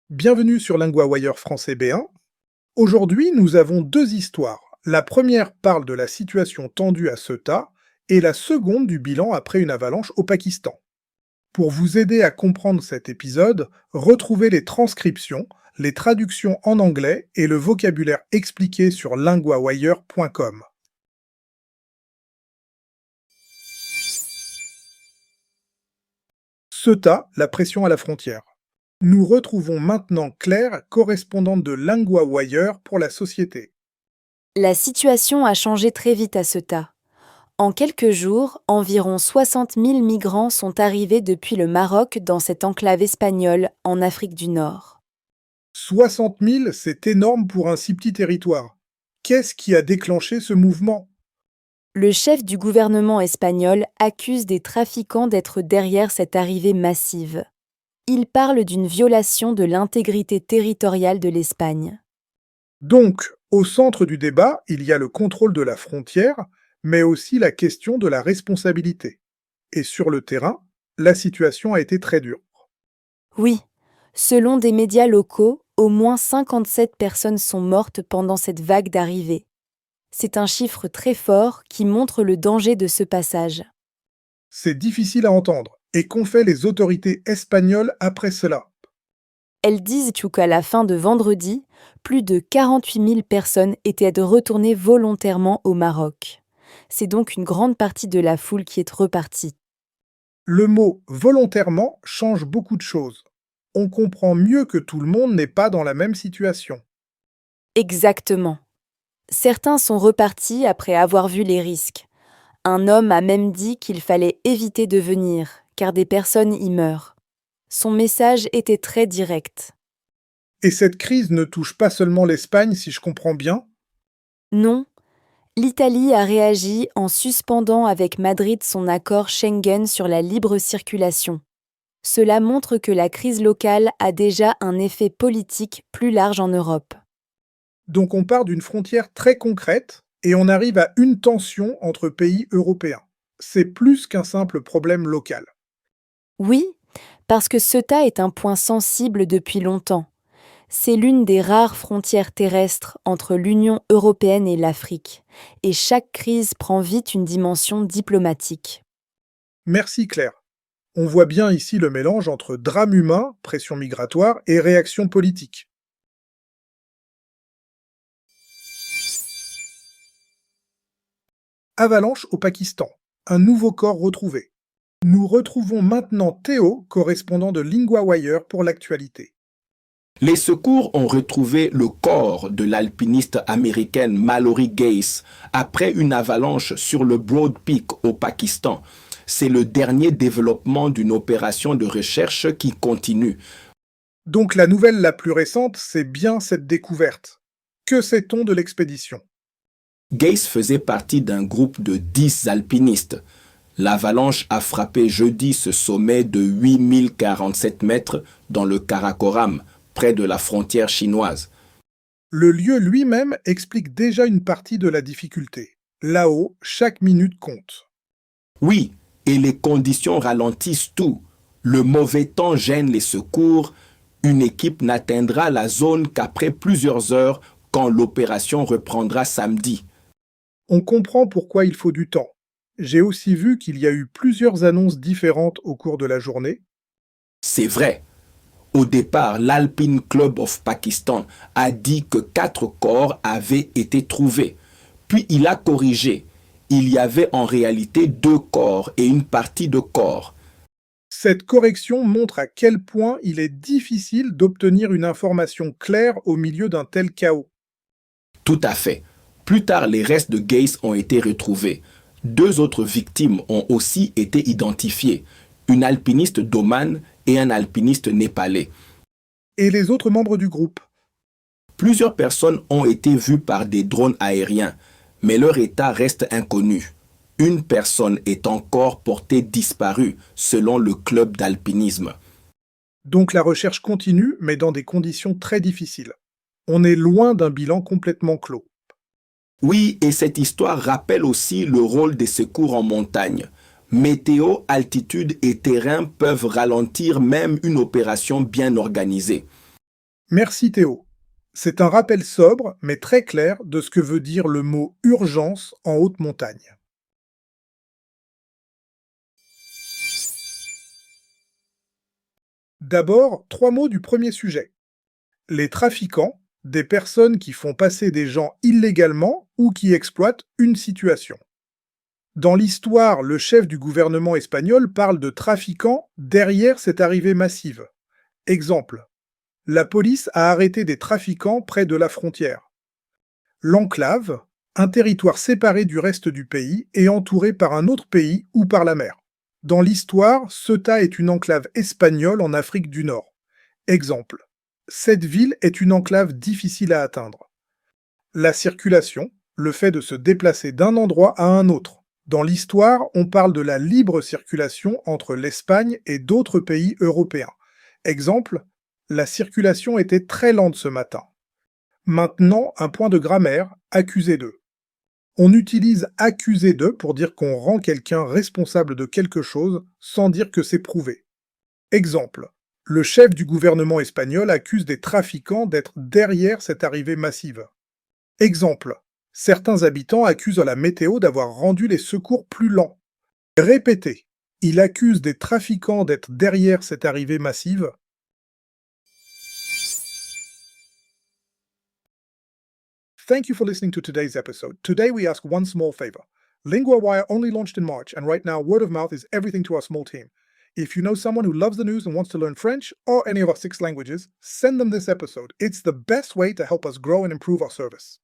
Bienvenue sur LinguaWire français B1. Aujourd'hui, nous avons deux histoires. La première parle de la situation tendue à Ceuta et la seconde du bilan après une avalanche au Pakistan. Pour vous aider à comprendre cet épisode, retrouvez les transcriptions, les traductions en anglais et le vocabulaire expliqué sur linguawire.com. Ceuta, la pression à la frontière. Nous retrouvons maintenant Claire, correspondante de LinguaWire pour la société. La situation a changé très vite à Ceuta. En quelques jours, environ 60 000 migrants sont arrivés depuis le Maroc dans cette enclave espagnole en Afrique du Nord. 60 000, c'est énorme pour un si petit territoire. Qu'est-ce qui a déclenché ce mouvement? Le chef du gouvernement espagnol accuse des trafiquants d'être derrière cette arrivée massive. Il parle d'une violation de l'intégrité territoriale de l'Espagne. Donc, au centre du débat, il y a le contrôle de la frontière, mais aussi la question de la responsabilité. Et sur le terrain, la situation a été très dure. Oui, selon des médias locaux, au moins 57 personnes sont mortes pendant cette vague d'arrivée. C'est un chiffre très fort qui montre le danger de ce passage. C'est difficile à entendre. Et qu'ont fait les autorités espagnoles après cela? Elles disent qu'à la fin de vendredi, plus de 48 000 personnes étaient de retourner volontairement au Maroc. C'est donc une grande partie de la foule qui est repartie. Le mot volontairement change beaucoup de choses. On comprend mieux que tout le monde n'est pas dans la même situation. Exactement. Certains sont repartis après avoir vu les risques. Un homme a même dit qu'il fallait éviter de venir, car des personnes y meurent. Son message était très direct. Et cette crise ne touche pas seulement l'Espagne, si je comprends bien. Non, l'Italie a réagi en suspendant avec Madrid son accord Schengen sur la libre circulation. Cela montre que la crise locale a déjà un effet politique plus large en Europe. Donc on part d'une frontière très concrète et on arrive à une tension entre pays européens. C'est plus qu'un simple problème local. Oui, parce que Ceuta est un point sensible depuis longtemps. C'est l'une des rares frontières terrestres entre l'Union européenne et l'Afrique, et chaque crise prend vite une dimension diplomatique. Merci Claire. On voit bien ici le mélange entre drame humain, pression migratoire et réaction politique. Avalanche au Pakistan. Un nouveau corps retrouvé. Nous retrouvons maintenant Théo, correspondant de LinguaWire pour l'actualité. Les secours ont retrouvé le corps de l'alpiniste américaine Mallory Gates après une avalanche sur le Broad Peak au Pakistan. C'est le dernier développement d'une opération de recherche qui continue. Donc la nouvelle la plus récente, c'est bien cette découverte. Que sait-on de l'expédition? Gates faisait partie d'un groupe de 10 alpinistes. L'avalanche a frappé jeudi ce sommet de 8047 mètres dans le Karakoram, près de la frontière chinoise. Le lieu lui-même explique déjà une partie de la difficulté. Là-haut, chaque minute compte. Oui, et les conditions ralentissent tout. Le mauvais temps gêne les secours. Une équipe n'atteindra la zone qu'après plusieurs heures quand l'opération reprendra samedi. On comprend pourquoi il faut du temps. J'ai aussi vu qu'il y a eu plusieurs annonces différentes au cours de la journée. C'est vrai. Au départ, l'Alpine Club of Pakistan a dit que 4 corps avaient été trouvés. Puis il a corrigé. Il y avait en réalité 2 corps et une partie de corps. Cette correction montre à quel point il est difficile d'obtenir une information claire au milieu d'un tel chaos. Tout à fait. Plus tard, les restes de Gates ont été retrouvés. 2 autres victimes ont aussi été identifiées. Une alpiniste d'Oman et un alpiniste népalais. Et les autres membres du groupe? Plusieurs personnes ont été vues par des drones aériens, mais leur état reste inconnu. Une personne est encore portée disparue, selon le club d'alpinisme. Donc la recherche continue, mais dans des conditions très difficiles. On est loin d'un bilan complètement clos. Oui, et cette histoire rappelle aussi le rôle des secours en montagne. Météo, altitude et terrain peuvent ralentir même une opération bien organisée. Merci Théo. C'est un rappel sobre, mais très clair, de ce que veut dire le mot urgence en haute montagne. D'abord, 3 mots du premier sujet. Les trafiquants, des personnes qui font passer des gens illégalement ou qui exploitent une situation. Dans l'histoire, le chef du gouvernement espagnol parle de trafiquants derrière cette arrivée massive. Exemple. La police a arrêté des trafiquants près de la frontière. L'enclave, un territoire séparé du reste du pays et entouré par un autre pays ou par la mer. Dans l'histoire, Ceuta est une enclave espagnole en Afrique du Nord. Exemple. Cette ville est une enclave difficile à atteindre. La circulation, le fait de se déplacer d'un endroit à un autre. Dans l'histoire, on parle de la libre circulation entre l'Espagne et d'autres pays européens. Exemple, la circulation était très lente ce matin. Maintenant, un point de grammaire, accusé de. On utilise accusé de pour dire qu'on rend quelqu'un responsable de quelque chose sans dire que c'est prouvé. Exemple. Le chef du gouvernement espagnol accuse des trafiquants d'être derrière cette arrivée massive. Exemple. Certains habitants accusent la météo d'avoir rendu les secours plus lents. Répétez. Il accuse des trafiquants d'être derrière cette arrivée massive. Thank you for listening to today's episode. Today we ask one small favor. LinguaWire only launched in March, and right now word of mouth is everything to our small team. If you know someone who loves the news and wants to learn French or any of our 6 languages, send them this episode. It's the best way to help us grow and improve our service.